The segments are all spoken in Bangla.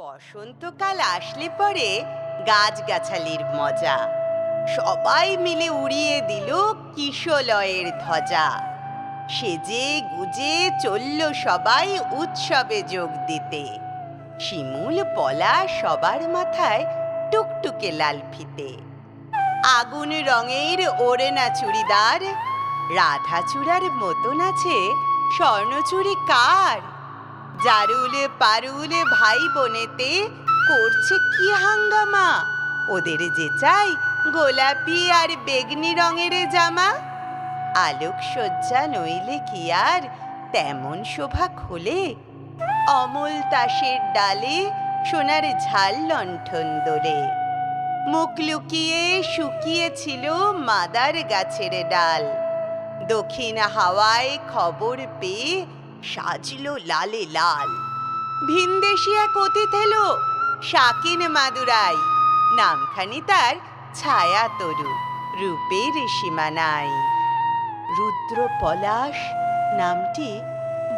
বসন্তকাল আসলে পরে গাছগাছালির মজা। সবাই মিলে উড়িয়ে দিল কিশলয়ের ধ্বজা। সেজে গুজে চলল সবাই উৎসবে যোগ দিতে। শিমুল পলা সবার মাথায় টুকটুকে লাল ফিতে। আগুন রঙের ওড়না চুড়িদার, রাধাচূড়ার মতন আছে স্বর্ণচুড়ি কার। জারুল পারুল ভাই বোনেতে করছে কি হাঙ্গামা। ওদের যে চাই গোলাপি আর বেগনি রঙের জামা। আলোকসজ্জা নইলে কি আর তেমন শোভা খোলে। অমল তাসের ডালে সোনার ঝাল লণ্ঠন দোলে। মুখ লুকিয়ে শুকিয়েছিল মাদার গাছের ডাল। দক্ষিণ হাওয়ায় খবর পেয়ে সাজলো লালে লাল। ভিনদেশি এক অতিথ এলো শাকিন মাদুরাই। নামখানি তার ছায়া তরু, রূপের সীমা নাই। রুদ্র পলাশ নামটি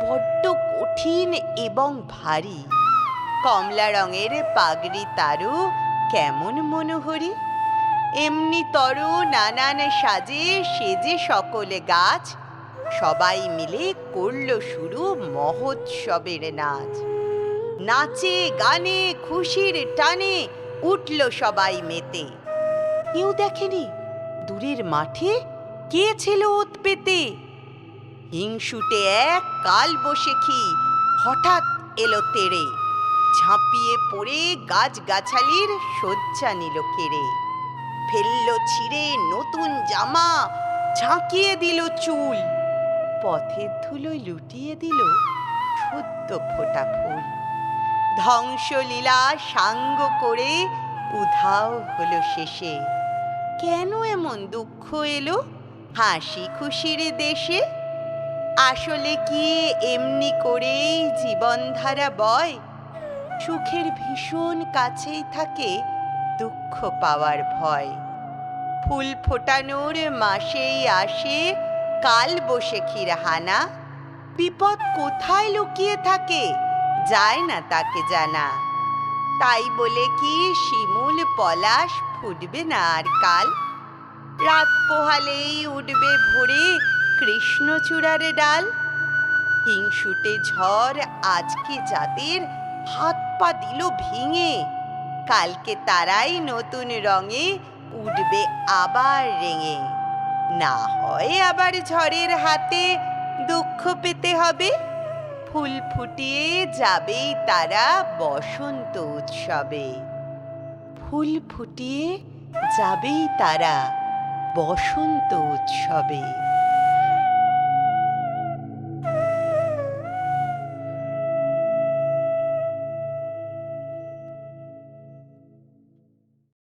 বড্ড কঠিন এবং ভারী। কমলা রঙের পাগড়ি তারও কেমন মনোহরী। এমনি তরু নানান সাজে সেজে সকলে গাছ। সবাই মিলে করল শুরু মহোৎসবের নাচ। নাচে গানে খুশির টানে উঠল সবাই মেতে। কেউ দেখেনি দূরের মাঠে কে ছিল ওত পেতে। হিংসুটে এক কালবৈশাখী হঠাৎ এলো তেড়ে। ঝাঁপিয়ে পড়ে গাছগাছালির শয্যা নিল কেড়ে। ফেললো ছিঁড়ে নতুন জামা, ঝাঁকিয়ে দিল চুল। পথের ধুলোয় লুটিয়ে দিল সদ্য ফোটা ফুল। ধ্বংসলীলা সাঙ্গ করে উধাও হলো শেষে। কেন এমন দুঃখ এলো হাসি খুশির দেশে। আসলে কি এমনি করেই জীবনধারা বয়। সুখের ভীষণ কাছেই থাকে দুঃখ পাওয়ার ভয়। ফুল ফোটানোর মাসেই আসে কালবৈশাখীর হানা। বিপদ কোথায় লুকিয়ে থাকে যায় না তাকে জানা। তাই বলে কি শিমুল পলাশ ফুটবে না আর কাল। রাত পোহালেই উঠবে ভোরে কৃষ্ণচূড়ার ডাল। হিংসুটে ঝড় আজকে যাদের হাত পা দিল ভেঙে। কালকে তারাই নতুন রঙে উঠবে আবার রেঙে। না হয় আবার ঝড়ের হাতে দুঃখ পেতে হবে। ফুল ফুটিয়ে যাবেই তারা বসন্ত উৎসবে। ফুল ফুটিয়ে যাবেই তারা বসন্ত উৎসবে।